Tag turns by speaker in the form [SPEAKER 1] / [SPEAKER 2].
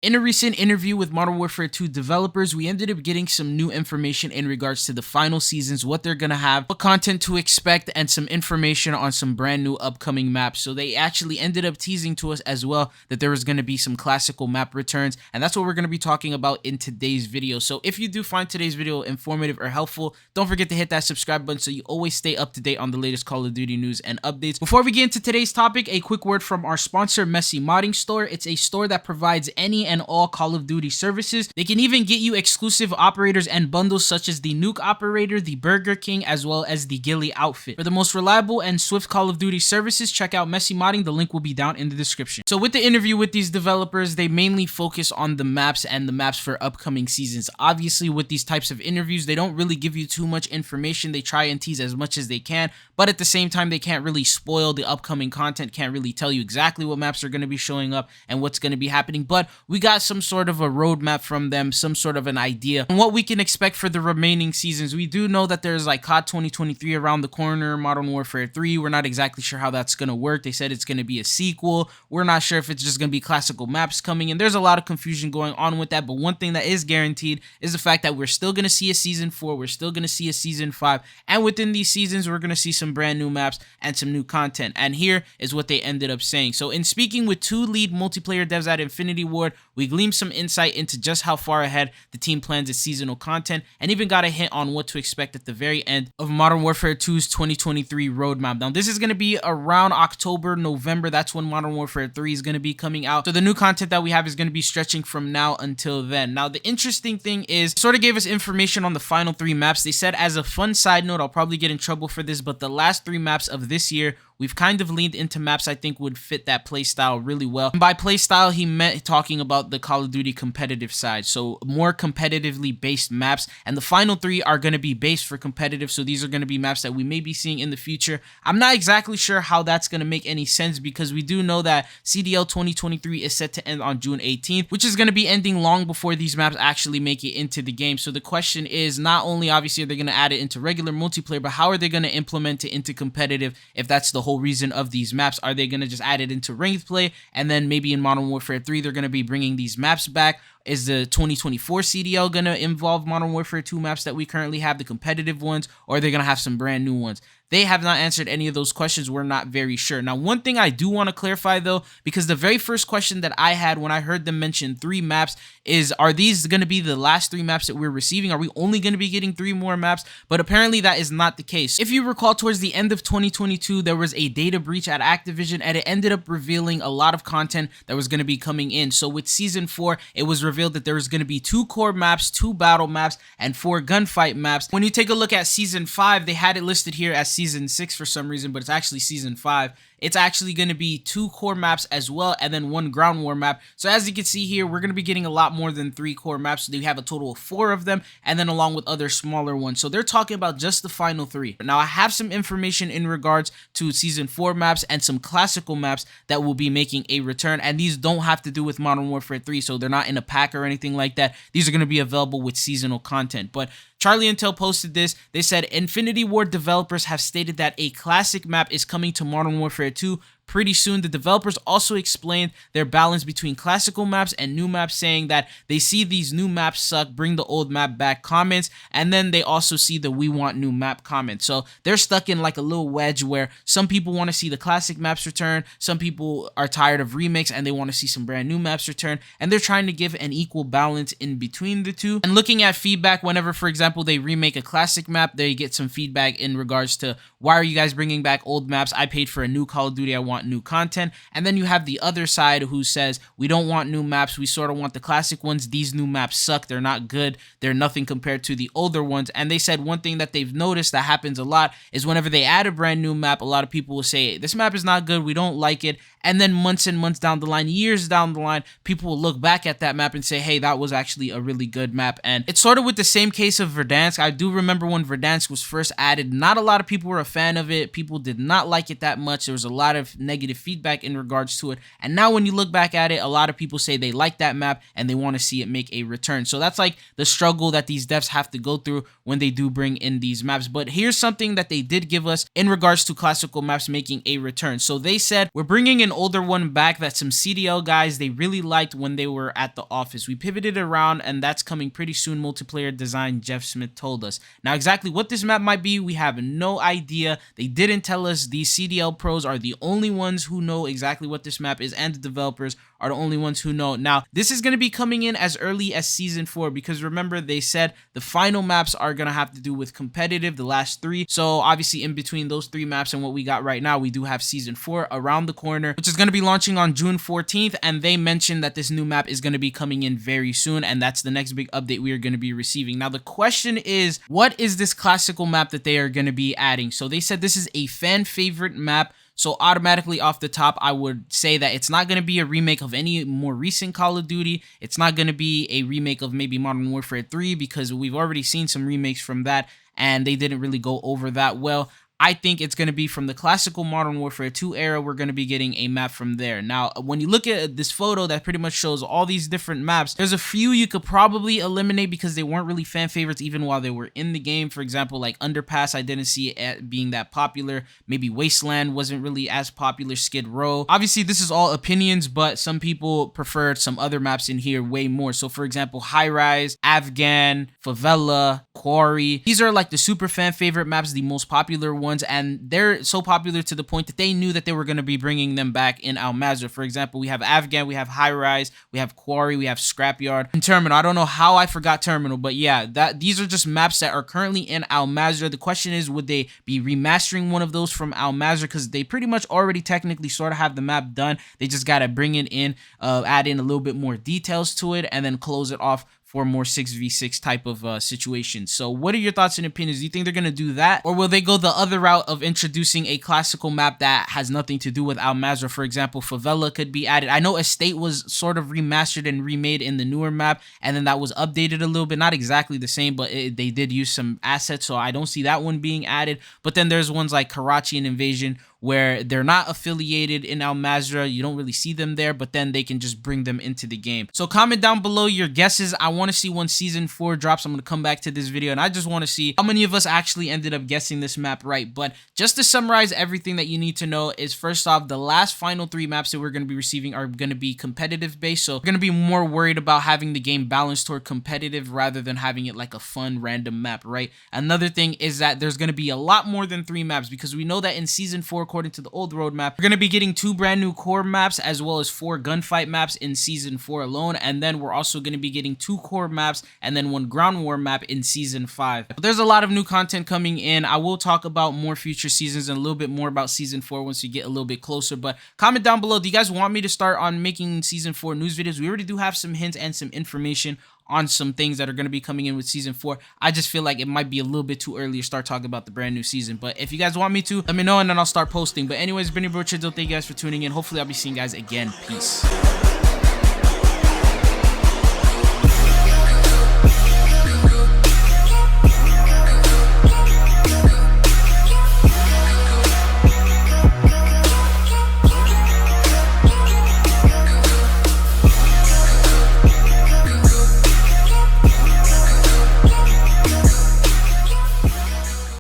[SPEAKER 1] In a recent interview with Modern Warfare 2 developers, we ended up getting some new information in regards to the final seasons, what they're going to have, what content to expect, and some information on some brand new upcoming maps. So they actually ended up teasing to us as well that there was going to be some classical map returns, and that's what we're going to be talking about in today's video. So if you do find today's video informative or helpful, don't forget to hit that subscribe button so you always stay up to date on the latest Call of Duty news and updates. Before we get into today's topic, a quick word from our sponsor, Messy Modding Store. It's a store that provides any and all Call of Duty services. They can even get you exclusive operators and bundles such as the Nuke Operator, the Burger King, as well as the Ghillie outfit. For the most reliable and swift Call of Duty services, check out Messy Modding. The link will be down in the description. So with the interview with these developers, they mainly focus on the maps and the maps for upcoming seasons. Obviously, with these types of interviews, they don't really give you too much information. They try and tease as much as they can, but at the same time, they can't really spoil the upcoming content, can't really tell you exactly what maps are going to be showing up and what's going to be happening, but we got some sort of a roadmap from them, some sort of an idea on what we can expect for the remaining seasons. We do know that there's like COD 2023 around the corner, Modern Warfare 3. We're not exactly sure how that's going to work. They said it's going to be a sequel. We're not sure if it's just going to be classical maps coming, and there's a lot of confusion going on with that, but one thing that is guaranteed is the fact that we're still going to see a season 4, we're still going to see a season 5, and within these seasons, we're going to see some brand new maps and some new content, and here is what they ended up saying. So in speaking with two lead multiplayer devs at Infinity Ward, we gleaned some insight into just how far ahead the team plans its seasonal content, and even got a hint on what to expect at the very end of Modern Warfare 2's 2023 roadmap. Now, this is going to be around October, November. That's when Modern Warfare 3 is going to be coming out. So the new content that we have is going to be stretching from now until then. Now, the interesting thing is, sort of gave us information on the final 3 maps. They said, as a fun side note, I'll probably get in trouble for this, but the last 3 maps of this year, we've kind of leaned into maps I think would fit that playstyle really well. And by playstyle, he meant talking about the Call of Duty competitive side. So more competitively based maps. And the final 3 are going to be based for competitive. So these are going to be maps that we may be seeing in the future. I'm not exactly sure how that's going to make any sense, because we do know that CDL 2023 is set to end on June 18th, which is going to be ending long before these maps actually make it into the game. So the question is, not only obviously are they going to add it into regular multiplayer, but how are they going to implement it into competitive if that's the whole reason of these maps? Are they going to just add it into ranked play, and then maybe in Modern Warfare 3 they're going to be bringing these maps back? Is the 2024 CDL going to involve Modern Warfare 2 maps that we currently have, the competitive ones, or are they going to have some brand new ones? They have not answered any of those questions. We're not very sure. Now, one thing I do want to clarify though, because the very first question that I had when I heard them mention 3 maps is, are these going to be the last 3 maps that we're receiving? Are we only going to be getting 3 more maps? But apparently that is not the case. If you recall, towards the end of 2022, there was a data breach at Activision, and it ended up revealing a lot of content that was going to be coming in. So with Season 4, it was revealed that there was going to be 2 core maps, 2 battle maps, and 4 gunfight maps. When you take a look at Season 5, they had it listed here as Season 6 for some reason, but it's actually Season 5. It's actually going to be 2 core maps as well, and then 1 ground war map. So as you can see here, we're going to be getting a lot more than 3 core maps. So you have a total of 4 of them, and then along with other smaller ones. So they're talking about just the final 3. Now, I have some information in regards to Season 4 maps and some classical maps that will be making a return, and these don't have to do with Modern Warfare 3, so they're not in a pack or anything like that. These are going to be available with seasonal content. But Charlie Intel posted this. They said, Infinity Ward developers have stated that a classic map is coming to Modern Warfare 2 pretty soon. The developers also explained their balance between classical maps and new maps, saying that they see these new maps suck, bring the old map back comments, and then they also see the we want new map comments. So they're stuck in like a little wedge where some people want to see the classic maps return, some people are tired of remakes and they want to see some brand new maps return, and they're trying to give an equal balance in between the two. And looking at feedback, whenever, for example, they remake a classic map, they get some feedback in regards to, why are you guys bringing back old maps? I paid for a new Call of Duty, I want new content. And then you have the other side who says, we don't want new maps, we sort of want the classic ones. These new maps suck, they're not good, they're nothing compared to the older ones. And they said one thing that they've noticed that happens a lot is whenever they add a brand new map, a lot of people will say, this map is not good, we don't like it. And then months and months down the line, years down the line, people will look back at that map and say, hey, that was actually a really good map. And it's sort of with the same case of Verdansk. I do remember when Verdansk was first added, not a lot of people were a fan of it. People did not like it that much. There was a lot of negative feedback in regards to it. And now when you look back at it, a lot of people say they like that map and they want to see it make a return. So that's like the struggle that these devs have to go through when they do bring in these maps. But here's something that they did give us in regards to classical maps making a return. So they said, we're bringing an older one back that some CDL guys they really liked when they were at the office. We pivoted around and that's coming pretty soon, multiplayer design, Jeff Smith told us. Now exactly what this map might be, we have no idea. They didn't tell us. These CDL pros are the only ones who know exactly what this map is, and the developers are the only ones who know. Now this is going to be coming in as early as season 4, because remember they said the final maps are going to have to do with competitive, the last 3. So obviously in between those 3 maps and what we got right now, we do have season 4 around the corner, which is going to be launching on June 14th. And they mentioned that this new map is going to be coming in very soon, and that's the next big update we are going to be receiving. Now the question is, what is this classical map that they are going to be adding? So they said this is a fan favorite map. So automatically off the top, I would say that it's not going to be a remake of any more recent Call of Duty. It's not going to be a remake of maybe Modern Warfare 3, because we've already seen some remakes from that and they didn't really go over that well. I think it's going to be from the classical Modern Warfare 2 era. We're going to be getting a map from there. Now, when you look at this photo that pretty much shows all these different maps, there's a few you could probably eliminate because they weren't really fan favorites even while they were in the game. For example, like Underpass, I didn't see it being that popular. Maybe Wasteland wasn't really as popular. Skid Row. Obviously, this is all opinions, but some people preferred some other maps in here way more. So, for example, High Rise, Afghan, Favela, Quarry. These are like the super fan favorite maps, the most popular ones. And they're so popular to the point that they knew that they were going to be bringing them back in Al Mazrah. For example, we have Afghan, we have High Rise, we have Quarry, we have Scrapyard, and Terminal. I don't know how I forgot Terminal, but yeah, these are just maps that are currently in Al Mazrah. The question is, would they be remastering one of those from Al Mazrah? Because they pretty much already technically sort of have the map done. They just got to bring it in, add in a little bit more details to it, and then close it off for more 6v6 type of situation. So what are your thoughts and opinions? Do you think they're going to do that? Or will they go the other route of introducing a classical map that has nothing to do with Al Mazrah? For example, Favela could be added. I know Estate was sort of remastered and remade in the newer map, and then that was updated a little bit. Not exactly the same, but they did use some assets, so I don't see that one being added. But then there's ones like Karachi and Invasion, where they're not affiliated in Al Mazrah. You don't really see them there, but then they can just bring them into the game. So comment down below your guesses. I want to see when season 4 drops. I'm going to come back to this video and I just want to see how many of us actually ended up guessing this map right. But just to summarize everything that you need to know is, first off, the last final 3 maps that we're going to be receiving are going to be competitive based. So we're going to be more worried about having the game balanced toward competitive rather than having it like a fun random map, right? Another thing is that there's going to be a lot more than 3 maps, because we know that in season 4, according to the old roadmap, we're going to be getting 2 brand new core maps as well as 4 gunfight maps in season 4 alone, and then we're also going to be getting 2 core maps and then 1 ground war map in season 5. But there's a lot of new content coming in. I will talk about more future seasons and a little bit more about season 4 once we get a little bit closer. But comment down below, do you guys want me to start on making season 4 news videos? We already do have some hints and some information on some things that are going to be coming in with season 4. I just feel like it might be a little bit too early to start talking about the brand new season. But if you guys want me to, let me know and then I'll start posting. But anyways, Benny Bro Chidzo, thank you guys for tuning in. Hopefully I'll be seeing you guys again. Peace.